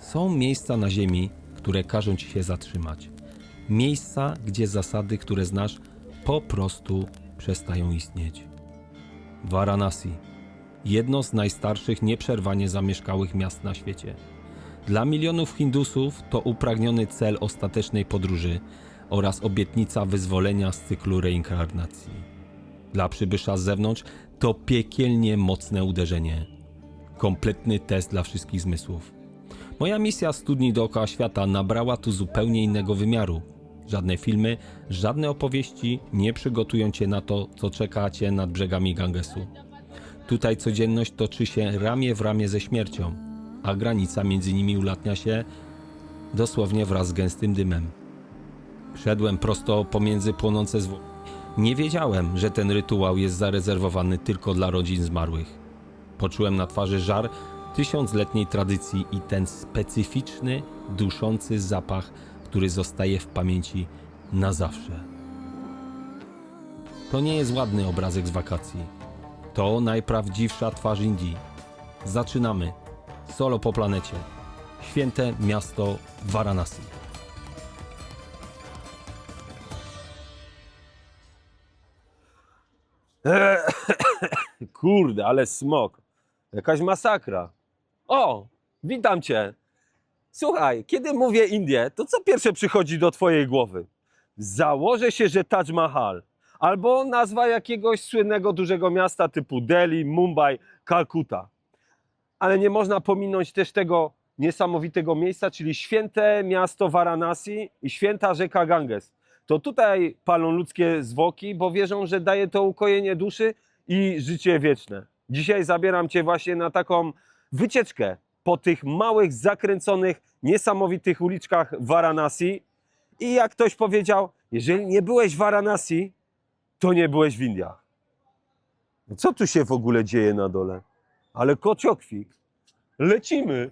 Są miejsca na ziemi, które każą ci się zatrzymać. Miejsca, gdzie zasady, które znasz, po prostu przestają istnieć. Varanasi. Jedno z najstarszych nieprzerwanie zamieszkałych miast na świecie. Dla milionów Hindusów to upragniony cel ostatecznej podróży oraz obietnica wyzwolenia z cyklu reinkarnacji. Dla przybysza z zewnątrz to piekielnie mocne uderzenie. Kompletny test dla wszystkich zmysłów. Moja misja studni dookoła świata nabrała tu zupełnie innego wymiaru. Żadne filmy, żadne opowieści nie przygotują cię na to, co czeka cię nad brzegami Gangesu. Tutaj codzienność toczy się ramię w ramię ze śmiercią, a granica między nimi ulatnia się dosłownie wraz z gęstym dymem. Szedłem prosto pomiędzy płonące zwłoki. Nie wiedziałem, że ten rytuał jest zarezerwowany tylko dla rodzin zmarłych. Poczułem na twarzy żar tysiącletniej tradycji i ten specyficzny, duszący zapach, który zostaje w pamięci na zawsze. To nie jest ładny obrazek z wakacji. To najprawdziwsza twarz Indii. Zaczynamy. Solo po planecie. Święte miasto Varanasi. Kurde, ale smog. Jakaś masakra. O, witam cię. Słuchaj, kiedy mówię Indie, to co pierwsze przychodzi do twojej głowy? Założę się, że Taj Mahal. Albo nazwa jakiegoś słynnego dużego miasta typu Delhi, Mumbai, Kalkuta. Ale nie można pominąć też tego niesamowitego miejsca, czyli święte miasto Varanasi i święta rzeka Ganges. To tutaj palą ludzkie zwłoki, bo wierzą, że daje to ukojenie duszy i życie wieczne. Dzisiaj zabieram cię właśnie na taką wycieczkę po tych małych, zakręconych, niesamowitych uliczkach Varanasi. I jak ktoś powiedział, jeżeli nie byłeś w Varanasi, to nie byłeś w Indiach. Co tu się w ogóle dzieje na dole? Ale kociokwik. Lecimy.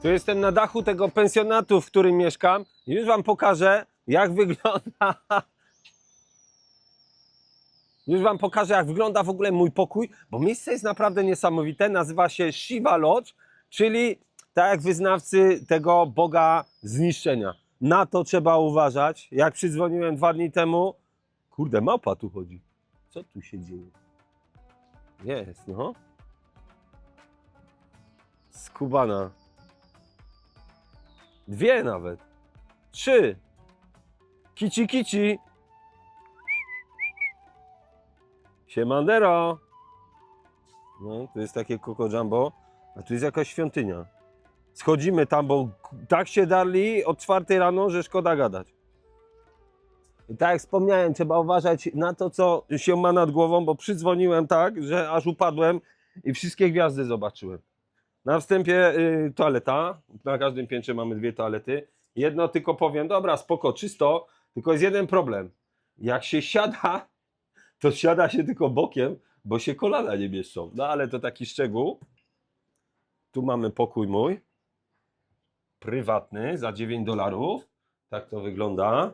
Tu jestem na dachu tego pensjonatu, w którym mieszkam. I już wam pokażę, jak wygląda. Już wam pokażę, jak wygląda w ogóle mój pokój, bo miejsce jest naprawdę niesamowite. Nazywa się Shiva Lodge, czyli tak jak wyznawcy tego Boga zniszczenia. Na to trzeba uważać. Jak przydzwoniłem 2 dni temu, kurde, małpa tu chodzi. Co tu się dzieje? Jest, no. Skubana. 2 nawet. 3. Kici kici. Siemandero. No, tu jest takie Coco Jumbo, a tu jest jakaś świątynia. Schodzimy tam, bo tak się darli od 4 rano, że szkoda gadać. I tak jak wspomniałem, trzeba uważać na to, co się ma nad głową, bo przydzwoniłem tak, że aż upadłem i wszystkie gwiazdy zobaczyłem. Na wstępie toaleta, na każdym piętrze mamy 2 toalety. Jedno tylko powiem, dobra, spoko, czysto, tylko jest jeden problem. Jak się siada, to siada się tylko bokiem, bo się kolana nie mieszczą. No ale to taki szczegół. Tu mamy pokój mój. Prywatny za $9. Tak to wygląda.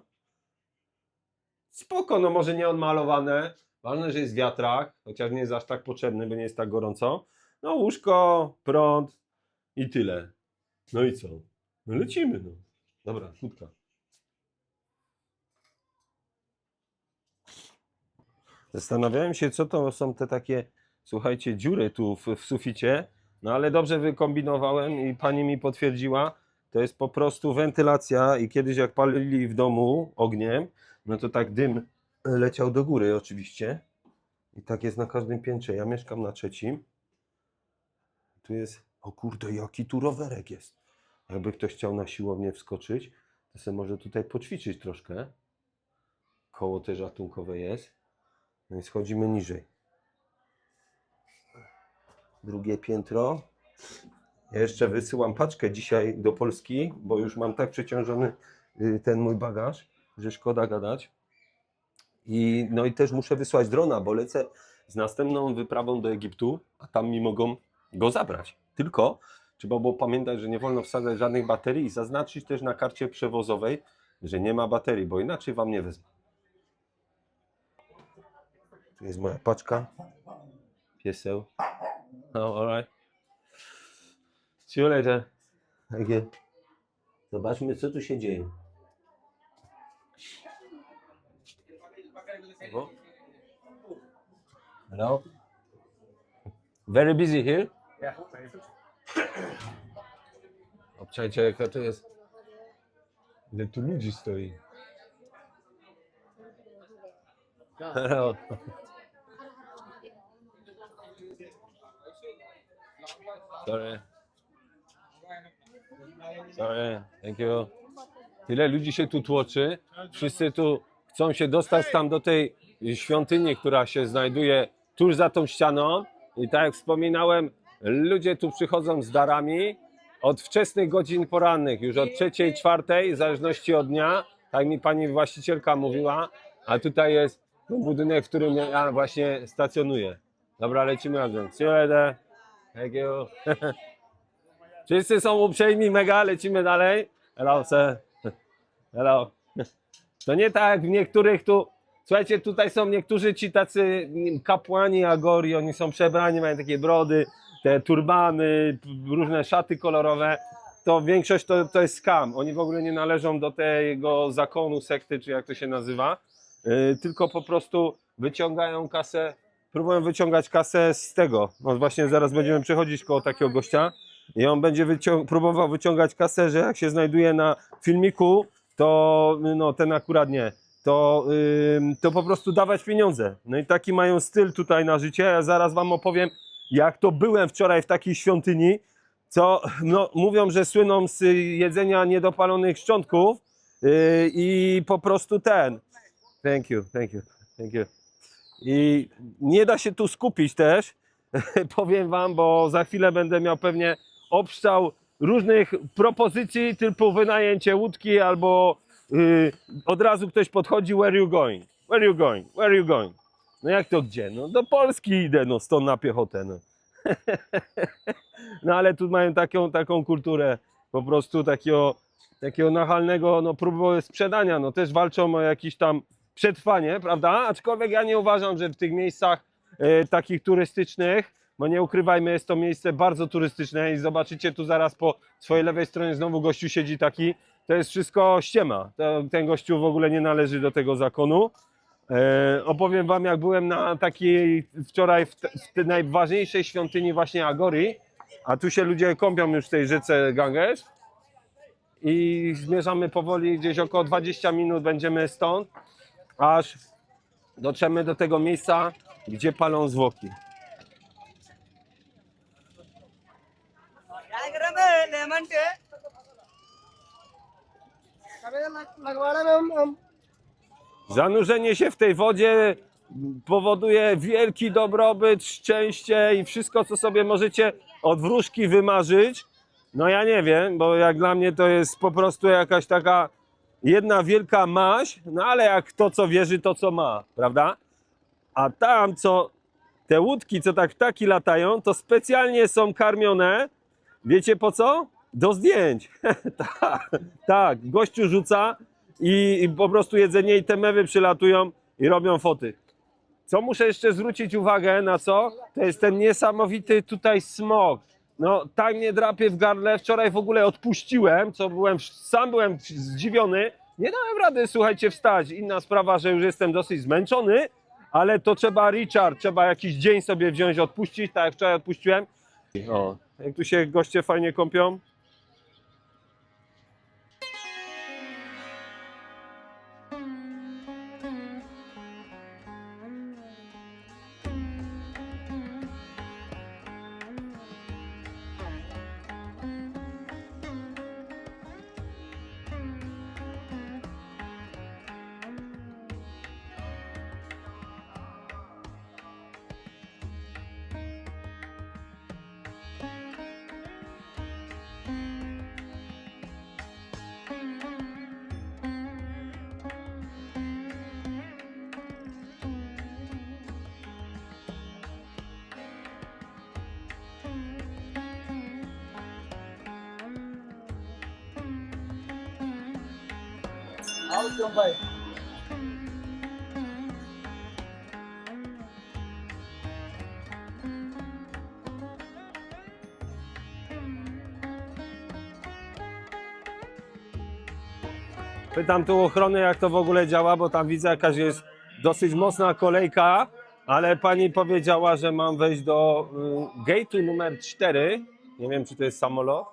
Spoko, no może nie odmalowane. Ważne, że jest wiatrak, chociaż nie jest aż tak potrzebny, bo nie jest tak gorąco. No łóżko, prąd i tyle. No i co? No lecimy, no. Dobra, kłódka. Zastanawiałem się, co to są te takie, słuchajcie, dziury tu w suficie, no ale dobrze wykombinowałem i pani mi potwierdziła, to jest po prostu wentylacja i kiedyś jak palili w domu ogniem, no to tak dym leciał do góry oczywiście i tak jest na każdym piętrze. Ja mieszkam na 3. Tu jest, o kurde, jaki tu rowerek jest. Jakby ktoś chciał na siłownię wskoczyć, to sobie może tutaj poćwiczyć troszkę. Koło też ratunkowe jest. No i schodzimy niżej. 2 piętro. Ja jeszcze wysyłam paczkę dzisiaj do Polski, bo już mam tak przeciążony ten mój bagaż, że szkoda gadać. No i też muszę wysłać drona, bo lecę z następną wyprawą do Egiptu, a tam mi mogą go zabrać. Tylko trzeba było pamiętać, że nie wolno wsadzać żadnych baterii i zaznaczyć też na karcie przewozowej, że nie ma baterii, bo inaczej wam nie wezmą. Tu jest moja paczka. Pieseł. Oh, alright. See you later. Okay. Zobaczmy, co tu się dzieje. Hello? Very busy here? Obczajcie, jaka to jest. Ile tu ludzi stoi. Hello. Sorry. Sorry. Thank you. Tyle ludzi się tu tłoczy. Wszyscy tu chcą się dostać tam do tej świątyni, która się znajduje tuż za tą ścianą. I tak jak wspominałem, ludzie tu przychodzą z darami od wczesnych godzin porannych, już od 3, 4, w zależności od dnia, tak mi pani właścicielka mówiła, a tutaj jest budynek, w którym ja właśnie stacjonuję. Dobra, lecimy razem. See you later. Thank you. Wszyscy są uprzejmi, mega, lecimy dalej. Hello, sir. Hello. To nie tak jak w niektórych tu, słuchajcie, tutaj są niektórzy ci tacy kapłani Agori, oni są przebrani, mają takie brody, te turbany, różne szaty kolorowe. To większość to jest scam. Oni w ogóle nie należą do tego zakonu, sekty, czy jak to się nazywa, tylko po prostu wyciągają kasę, próbują wyciągać kasę z tego. No właśnie zaraz będziemy przechodzić koło takiego gościa i on będzie próbował wyciągać kasę, że jak się znajduje na filmiku, to no ten akurat nie, to po prostu dawać pieniądze. No i taki mają styl tutaj na życie. Ja zaraz wam opowiem, jak to byłem wczoraj w takiej świątyni, co no, mówią, że słyną z jedzenia niedopalonych szczątków i po prostu thank you. I nie da się tu skupić też, powiem wam, bo za chwilę będę miał pewnie obszczał różnych propozycji typu wynajęcie łódki albo od razu ktoś podchodzi, where you going? Where you going? Where you going? No jak to gdzie? No do Polski idę, no stąd na piechotę. No, no ale tu mają taką kulturę po prostu takiego nachalnego no, próby sprzedania. No też walczą o jakieś tam przetrwanie, prawda? Aczkolwiek ja nie uważam, że w tych miejscach takich turystycznych, bo nie ukrywajmy, jest to miejsce bardzo turystyczne i zobaczycie tu zaraz po swojej lewej stronie znowu gościu siedzi taki, to jest wszystko ściema. Ten gościu w ogóle nie należy do tego zakonu. Opowiem wam, jak byłem na takiej wczoraj w tej najważniejszej świątyni właśnie Agori, a tu się ludzie kąpią już w tej rzece Ganges i zmierzamy powoli, gdzieś około 20 minut będziemy stąd, aż dotrzemy do tego miejsca, gdzie palą zwłoki. Zanurzenie się w tej wodzie powoduje wielki dobrobyt, szczęście i wszystko, co sobie możecie od wróżki wymarzyć. No ja nie wiem, bo jak dla mnie to jest po prostu jakaś taka jedna wielka maź, no ale jak kto co wierzy, to co ma, prawda? A tam, co te łódki, co tak ptaki latają, to specjalnie są karmione, wiecie po co? Do zdjęć. Tak, gościu rzuca i po prostu jedzenie i te mewy przylatują i robią foty. Co muszę jeszcze zwrócić uwagę na co? To jest ten niesamowity tutaj smog. No tak mnie drapie w gardle, wczoraj w ogóle odpuściłem, sam byłem zdziwiony. Nie dałem rady, słuchajcie, wstać. Inna sprawa, że już jestem dosyć zmęczony, ale to trzeba jakiś dzień sobie wziąć, odpuścić, tak jak wczoraj odpuściłem. O, jak tu się goście fajnie kąpią. Pytam tu ochrony, jak to w ogóle działa, bo tam widzę jakaś jest dosyć mocna kolejka, ale pani powiedziała, że mam wejść do gate'u numer 4. Nie wiem, czy to jest samolot,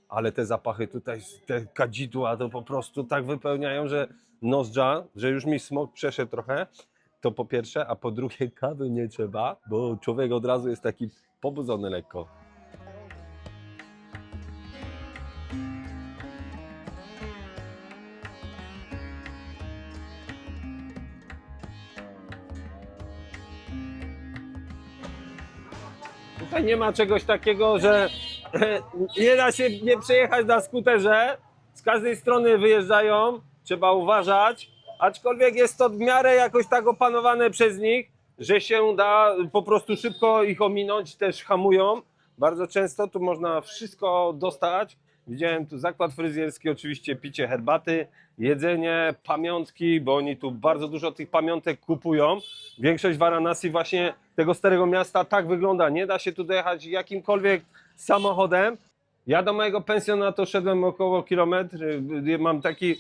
ale te zapachy tutaj, te kadzidła to po prostu tak wypełniają, że nozdrza, że już mi smog przeszedł trochę. To po pierwsze, a po drugie kawy nie trzeba, bo człowiek od razu jest taki pobudzony lekko. Tutaj nie ma czegoś takiego, że nie da się nie przejechać na skuterze. Z każdej strony wyjeżdżają, trzeba uważać, aczkolwiek jest to w miarę jakoś tak opanowane przez nich, że się da po prostu szybko ich ominąć, też hamują. Bardzo często tu można wszystko dostać. Widziałem tu zakład fryzjerski, oczywiście picie herbaty, jedzenie, pamiątki, bo oni tu bardzo dużo tych pamiątek kupują. Większość Varanasi właśnie tego starego miasta tak wygląda. Nie da się tu dojechać jakimkolwiek samochodem. Ja do mojego pensjonatu szedłem około kilometr. Mam takie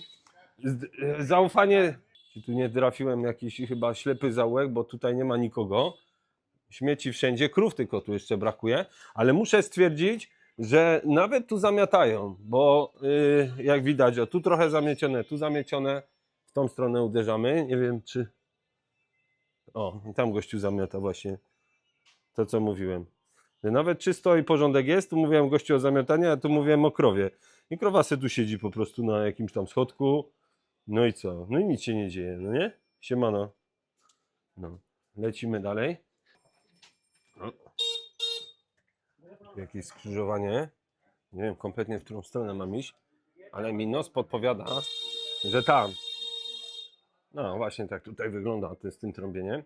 zaufanie. Tu nie trafiłem jakiś chyba ślepy zaułek, bo tutaj nie ma nikogo. Śmieci wszędzie, krów tylko tu jeszcze brakuje. Ale muszę stwierdzić, że nawet tu zamiatają, bo jak widać, o tu trochę zamiecione, tu zamiecione, w tą stronę uderzamy. Nie wiem czy... O, tam gościu zamiata właśnie to, co mówiłem. Że nawet czysto i porządek jest, tu mówiłem gościu o zamiataniu, a tu mówiłem o krowie. I krowa se tu siedzi po prostu na jakimś tam schodku. No i co? No i nic się nie dzieje, no nie? Siemano. No, lecimy dalej. O. Jakieś skrzyżowanie. Nie wiem kompletnie, w którą stronę mam iść, ale mi nos podpowiada, że tam. No właśnie tak tutaj wygląda to z tym trąbieniem.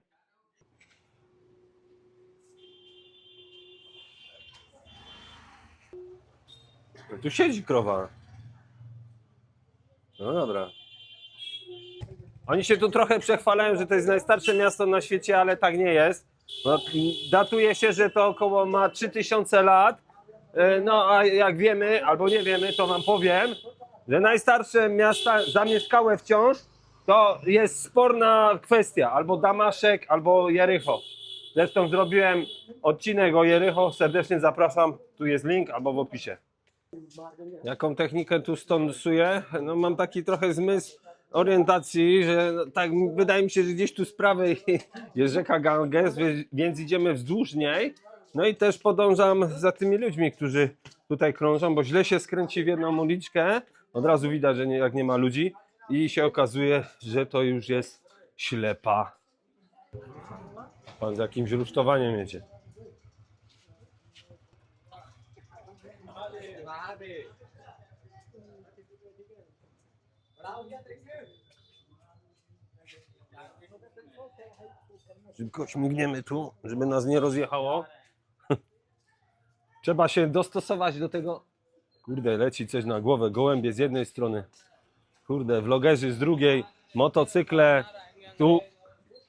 No tu siedzi krowa. No dobra. Oni się tu trochę przechwalają, że to jest najstarsze miasto na świecie, ale tak nie jest. No, datuje się, że to około ma 3000 lat. No a jak wiemy, albo nie wiemy, to wam powiem, że najstarsze miasta zamieszkałe wciąż to jest sporna kwestia. Albo Damaszek, albo Jericho. Zresztą zrobiłem odcinek o Jericho. Serdecznie zapraszam. Tu jest link albo w opisie. Jaką technikę tu stosuję? No mam taki trochę zmysł orientacji, że tak wydaje mi się, że gdzieś tu z prawej jest rzeka Ganges, więc idziemy wzdłuż niej. No i też podążam za tymi ludźmi, którzy tutaj krążą, bo źle się skręci w jedną uliczkę. Od razu widać, że jak nie ma ludzi i się okazuje, że to już jest ślepa. Pan z jakimś rusztowaniem jedzie. Szybko śmigniemy tu, żeby nas nie rozjechało. Trzeba się dostosować do tego. Kurde, leci coś na głowę. Gołębie z jednej strony. Kurde, vlogerzy z drugiej. Motocykle. Tu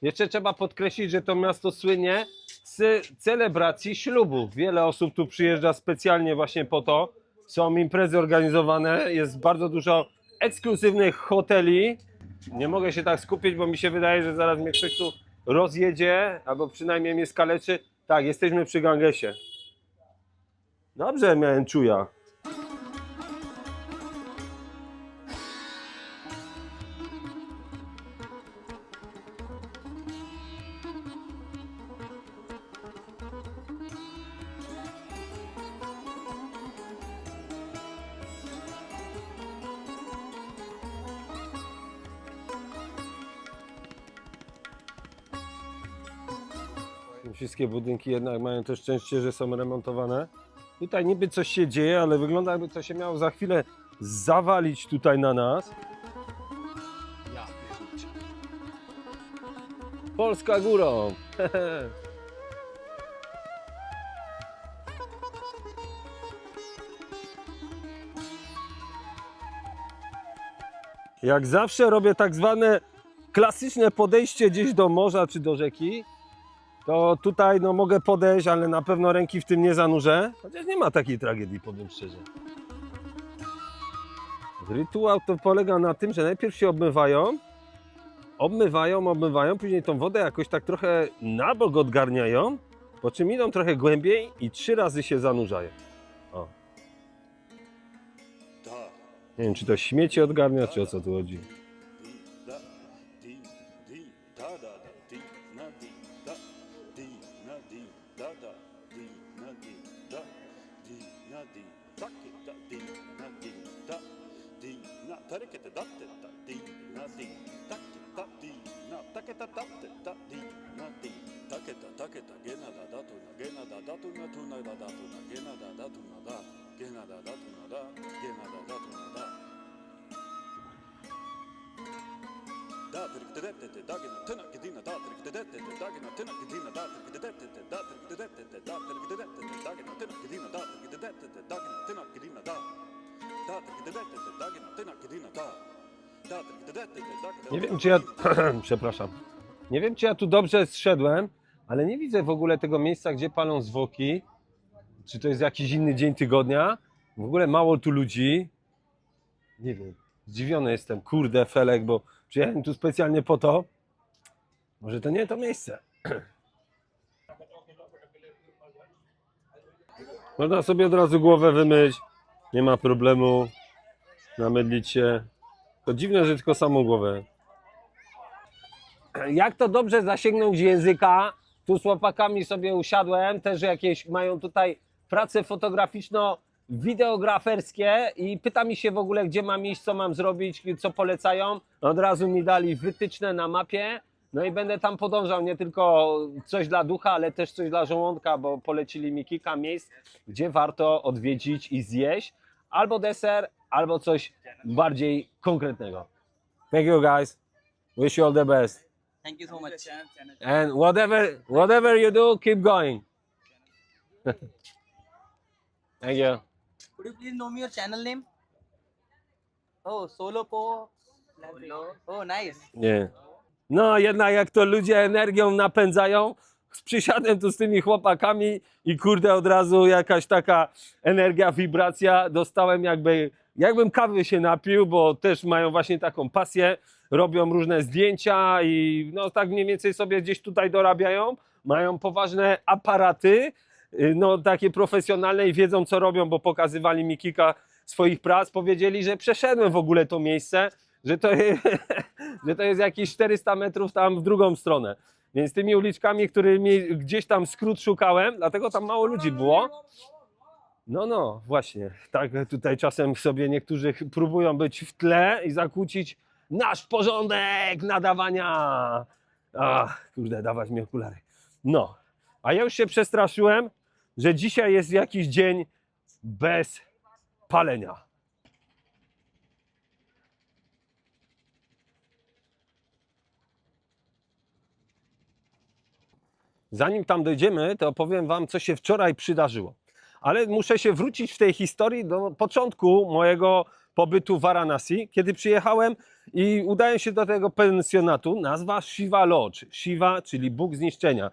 jeszcze trzeba podkreślić, że to miasto słynie z celebracji ślubów. Wiele osób tu przyjeżdża specjalnie właśnie po to. Są imprezy organizowane. Jest bardzo dużo ekskluzywnych hoteli. Nie mogę się tak skupić, bo mi się wydaje, że zaraz mnie ktoś tu rozjedzie, albo przynajmniej mnie skaleczy. Tak, jesteśmy przy Gangesie. Dobrze miałem czuja. Wszystkie budynki jednak mają to szczęście, że są remontowane. Tutaj niby coś się dzieje, ale wygląda jakby to się miało za chwilę zawalić tutaj na nas. Polska górą! Jak zawsze robię tak zwane klasyczne podejście gdzieś do morza czy do rzeki. To tutaj no, mogę podejść, ale na pewno ręki w tym nie zanurzę. Chociaż nie ma takiej tragedii, powiem szczerze. Rytuał to polega na tym, że najpierw się obmywają, później tą wodę jakoś tak trochę na bok odgarniają, po czym idą trochę głębiej i 3 razy się zanurzają. O. Nie wiem, czy to śmieci odgarnia, czy o co tu chodzi. Nie wiem, czy ja... Przepraszam. Nie wiem, czy ja tu dobrze zszedłem, ale nie widzę w ogóle tego miejsca, gdzie palą zwłoki. Czy to jest jakiś inny dzień tygodnia? W ogóle mało tu ludzi. Nie wiem. Zdziwiony jestem. Kurde, Felek, bo przyjechałem tu specjalnie po to. Może to nie to miejsce. Można sobie od razu głowę wymyć. Nie ma problemu. Namydlić się. To dziwne, że tylko samą głowę. Jak to dobrze zasięgnąć języka? Tu z chłopakami sobie usiadłem. Też jakieś mają tutaj prace fotograficzno-wideograferskie i pyta mi się w ogóle, gdzie mam iść, co mam zrobić, co polecają. Od razu mi dali wytyczne na mapie. No i będę tam podążał, nie tylko coś dla ducha, ale też coś dla żołądka, bo polecili mi kilka miejsc, gdzie warto odwiedzić i zjeść. Albo deser, albo coś bardziej konkretnego. Thank you guys. Wish you all the best. Thank you so much. And whatever you do, keep going. Thank you. Could you please know me your channel name? Oh, Solo Po. Oh, nice. Nie. No jednak jak to ludzie energią napędzają, przysiadłem tu z tymi chłopakami i kurde od razu jakaś taka energia, wibracja dostałem jakbym kawy się napił, bo też mają właśnie taką pasję, robią różne zdjęcia i no tak mniej więcej sobie gdzieś tutaj dorabiają, mają poważne aparaty, no takie profesjonalne i wiedzą co robią, bo pokazywali mi kilka swoich prac, powiedzieli, że przeszedłem w ogóle to miejsce, że to jest jakieś 400 metrów tam w drugą stronę. Więc tymi uliczkami, którymi gdzieś tam skrót szukałem, dlatego tam mało ludzi było. No, właśnie. Tak tutaj czasem sobie niektórzy próbują być w tle i zakłócić nasz porządek nadawania. Ach, kurde, dawać mi okulary. No, a ja już się przestraszyłem, że dzisiaj jest jakiś dzień bez palenia. Zanim tam dojdziemy, to opowiem wam, co się wczoraj przydarzyło. Ale muszę się wrócić w tej historii do początku mojego pobytu w Varanasi, kiedy przyjechałem i udałem się do tego pensjonatu. Nazwa Shiva Lodge. Shiva, czyli Bóg zniszczenia.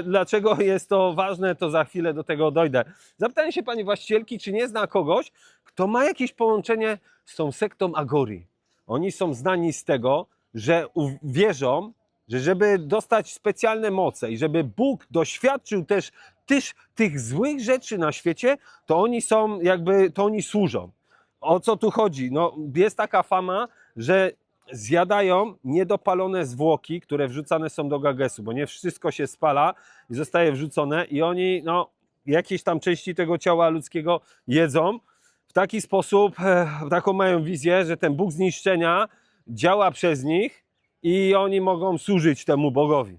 Dlaczego jest to ważne, to za chwilę do tego dojdę. Zapytałem się pani właścicielki, czy nie zna kogoś, kto ma jakieś połączenie z tą sektą Agori. Oni są znani z tego, że wierzą, że żeby dostać specjalne moce i żeby Bóg doświadczył też tych złych rzeczy na świecie, to oni są to oni służą. O co tu chodzi? No, jest taka fama, że zjadają niedopalone zwłoki, które wrzucane są do Gangesu, bo nie wszystko się spala i zostaje wrzucone i oni jakieś tam części tego ciała ludzkiego jedzą. W taki sposób, taką mają wizję, że ten Bóg zniszczenia działa przez nich i oni mogą służyć temu Bogowi.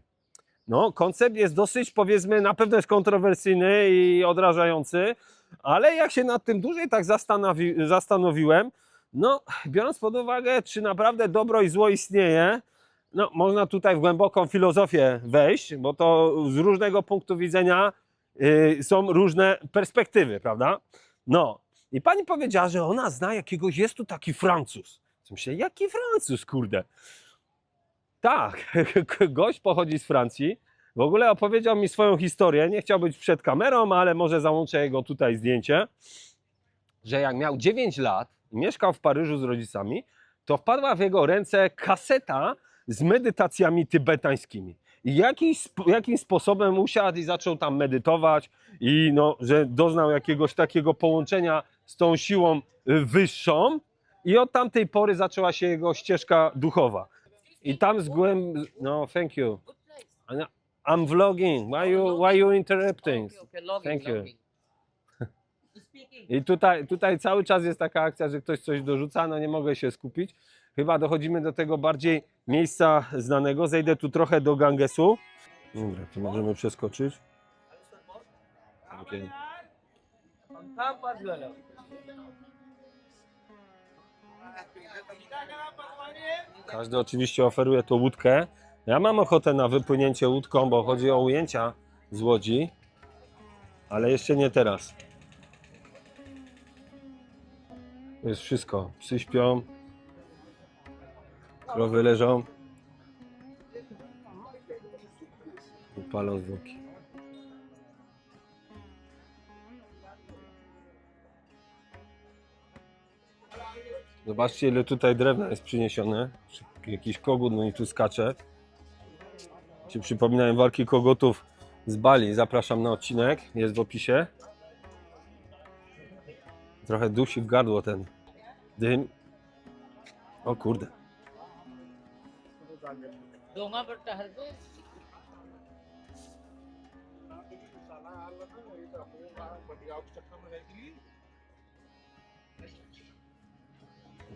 No, koncept jest dosyć, powiedzmy, na pewno jest kontrowersyjny i odrażający, ale jak się nad tym dłużej tak zastanowiłem, no, biorąc pod uwagę, czy naprawdę dobro i zło istnieje, no, można tutaj w głęboką filozofię wejść, bo to z różnego punktu widzenia są różne perspektywy, prawda? No, i pani powiedziała, że ona zna jakiegoś, jest tu taki Francuz. Myślę, jaki Francuz, kurde? Tak, gość pochodzi z Francji. W ogóle opowiedział mi swoją historię. Nie chciał być przed kamerą, ale może załączę jego tutaj zdjęcie. Że jak miał 9 lat, mieszkał w Paryżu z rodzicami, to wpadła w jego ręce kaseta z medytacjami tybetańskimi. I jakimś sposobem usiadł i zaczął tam medytować i no, że doznał jakiegoś takiego połączenia z tą siłą wyższą i od tamtej pory zaczęła się jego ścieżka duchowa. I tam z głębi... No, thank you. I'm vlogging. Why you interrupting? Thank you. I tutaj cały czas jest taka akcja, że ktoś coś dorzuca, no nie mogę się skupić. Chyba dochodzimy do tego bardziej miejsca znanego. Zejdę tu trochę do Gangesu. Dobra, to możemy przeskoczyć. Okay. Każdy oczywiście oferuje tu łódkę. Ja mam ochotę na wypłynięcie łódką, bo chodzi o ujęcia z łodzi, ale jeszcze nie teraz. To jest wszystko. Psy śpią, krowy leżą i palą zwłoki. Zobaczcie, ile tutaj drewna jest przyniesione. Jakiś kogut, no i tu skacze. Ci przypominają walki kogutów z Bali. Zapraszam na odcinek, jest w opisie. Trochę dusi w gardło ten dym. O kurde.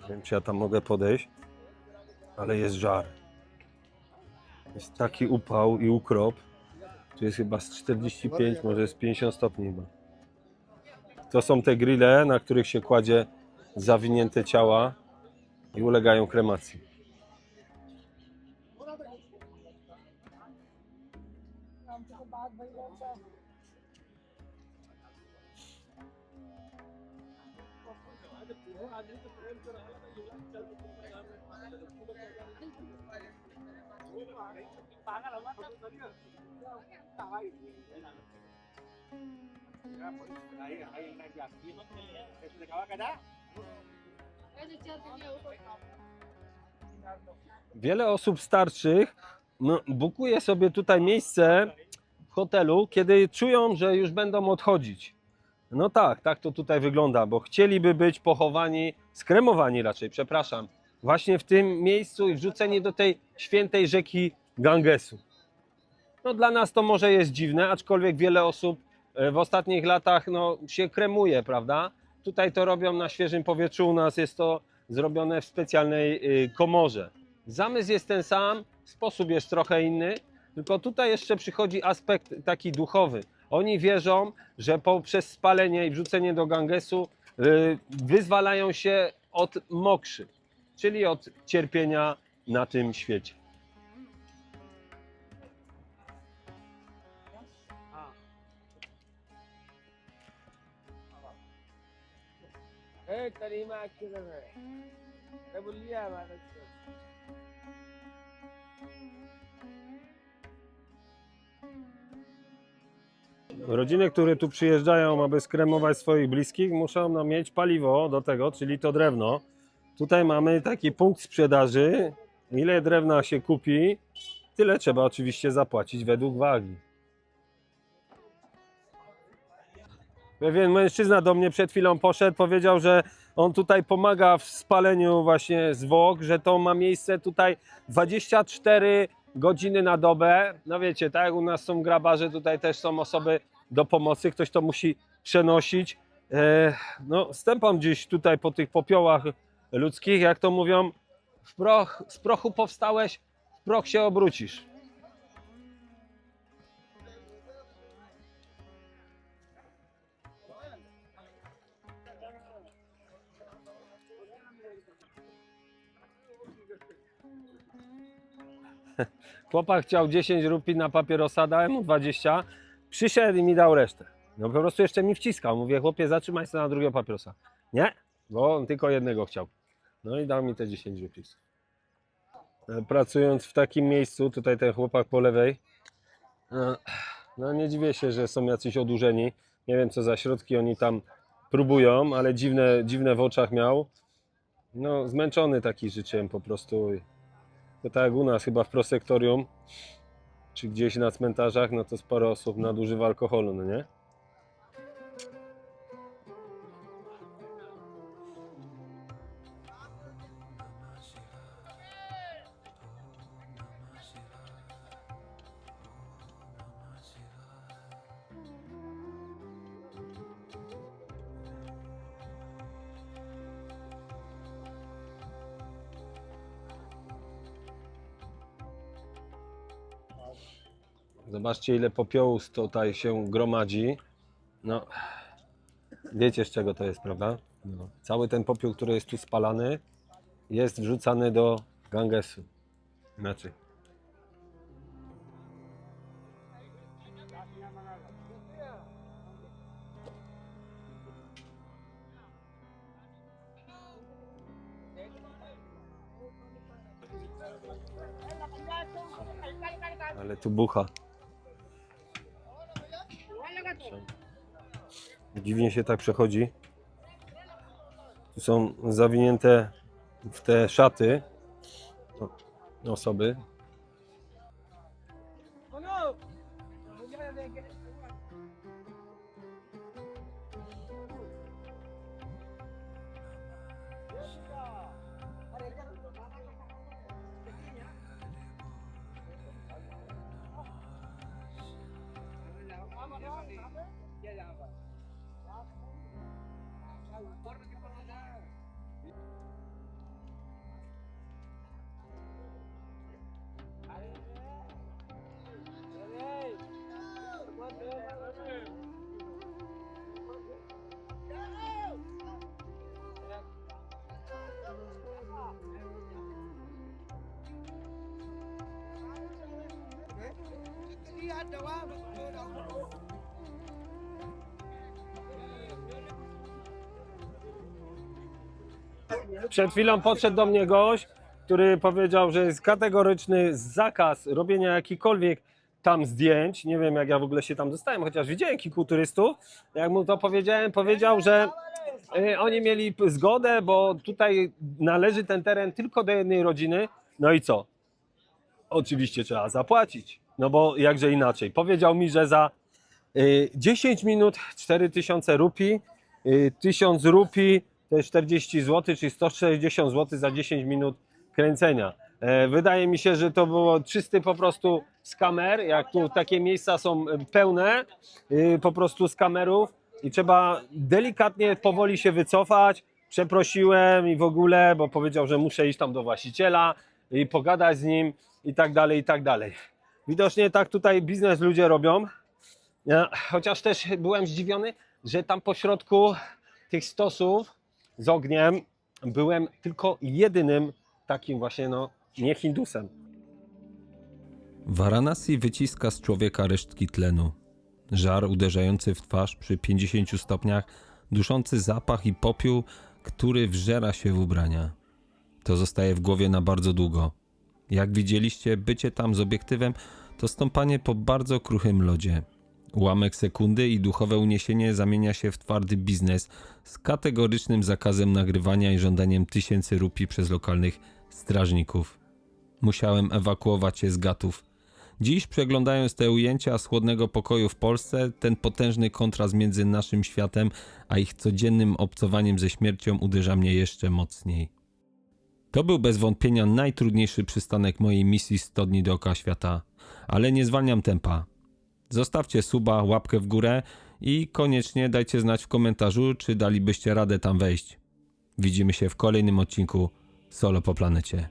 Nie wiem, czy ja tam mogę podejść, ale jest żar. Jest taki upał i ukrop. Tu jest chyba z 45, może z 50 stopni chyba. To są te grille, na których się kładzie zawinięte ciała i ulegają kremacji. Wiele osób starszych bukuje sobie tutaj miejsce w hotelu, kiedy czują, że już będą odchodzić. No tak to tutaj wygląda, bo chcieliby być pochowani, skremowani raczej, przepraszam, właśnie w tym miejscu i wrzuceni do tej świętej rzeki Gangesu. No dla nas to może jest dziwne, aczkolwiek wiele osób w ostatnich latach się kremuje, prawda? Tutaj to robią na świeżym powietrzu, u nas jest to zrobione w specjalnej komorze. Zamysł jest ten sam, sposób jest trochę inny, tylko tutaj jeszcze przychodzi aspekt taki duchowy. Oni wierzą, że poprzez spalenie i wrzucenie do Gangesu wyzwalają się od mokszy, czyli od cierpienia na tym świecie. Rodziny, które tu przyjeżdżają, aby skremować swoich bliskich, muszą mieć paliwo do tego, czyli to drewno. Tutaj mamy taki punkt sprzedaży. Ile drewna się kupi, tyle trzeba oczywiście zapłacić według wagi. Pewien mężczyzna do mnie przed chwilą poszedł, powiedział, że on tutaj pomaga w spaleniu właśnie zwłok, że to ma miejsce tutaj 24 godziny na dobę. No wiecie, tak jak u nas są grabarze, tutaj też są osoby do pomocy, ktoś to musi przenosić. Stępam gdzieś tutaj po tych popiołach ludzkich, jak to mówią, z prochu powstałeś, w proch się obrócisz. Chłopak chciał 10 rupii na papierosa, dałem mu 20, przyszedł i mi dał resztę. No po prostu jeszcze mi wciskał. Mówię, chłopie, zatrzymaj się na drugiego papierosa. Nie, bo on tylko jednego chciał. No i dał mi te 10 rupees. Pracując w takim miejscu, tutaj ten chłopak po lewej, no nie dziwię się, że są jacyś odurzeni. Nie wiem, co za środki oni tam próbują, ale dziwne w oczach miał. No zmęczony taki życiem po prostu. To tak jak u nas chyba w prosektorium, czy gdzieś na cmentarzach, no to sporo osób nadużywa alkoholu, no nie? Zobaczcie, ile popiołu tutaj się gromadzi. No, wiecie, z czego to jest, prawda? No. Cały ten popiół, który jest tu spalany, jest wrzucany do Gangesu. Znaczy. Ale tu bucha. Dziwnie się tak przechodzi. Tu są zawinięte w te szaty osoby. Przed chwilą podszedł do mnie gość, który powiedział, że jest kategoryczny zakaz robienia jakichkolwiek tam zdjęć. Nie wiem, jak ja w ogóle się tam dostałem, chociaż widziałem kilku turystów. Jak mu to powiedziałem, powiedział, że oni mieli zgodę, bo tutaj należy ten teren tylko do jednej rodziny. No i co? Oczywiście trzeba zapłacić, no bo jakże inaczej. Powiedział mi, że za 10 minut 4000 rupii, 1000 rupii to jest 40 zł, czyli 160 zł za 10 minut kręcenia. Wydaje mi się, że to było czysty po prostu skamer, jak tu takie miejsca są pełne po prostu skamerów i trzeba delikatnie, powoli się wycofać. Przeprosiłem i w ogóle, bo powiedział, że muszę iść tam do właściciela i pogadać z nim i tak dalej, i tak dalej. Widocznie tak tutaj biznes ludzie robią. Chociaż też byłem zdziwiony, że tam po środku tych stosów z ogniem byłem tylko jedynym takim właśnie, no, nie Hindusem. Varanasi wyciska z człowieka resztki tlenu. Żar uderzający w twarz przy 50 stopniach, duszący zapach i popiół, który wżera się w ubrania. To zostaje w głowie na bardzo długo. Jak widzieliście, bycie tam z obiektywem to stąpanie po bardzo kruchym lodzie. Ułamek sekundy i duchowe uniesienie zamienia się w twardy biznes z kategorycznym zakazem nagrywania i żądaniem 1000 rupii przez lokalnych strażników. Musiałem ewakuować się z Gatów. Dziś, przeglądając te ujęcia z chłodnego pokoju w Polsce, ten potężny kontrast między naszym światem a ich codziennym obcowaniem ze śmiercią uderza mnie jeszcze mocniej. To był bez wątpienia najtrudniejszy przystanek mojej misji 100 dni dookoła świata, ale nie zwalniam tempa. Zostawcie suba, łapkę w górę i koniecznie dajcie znać w komentarzu, czy dalibyście radę tam wejść. Widzimy się w kolejnym odcinku Solo po planecie.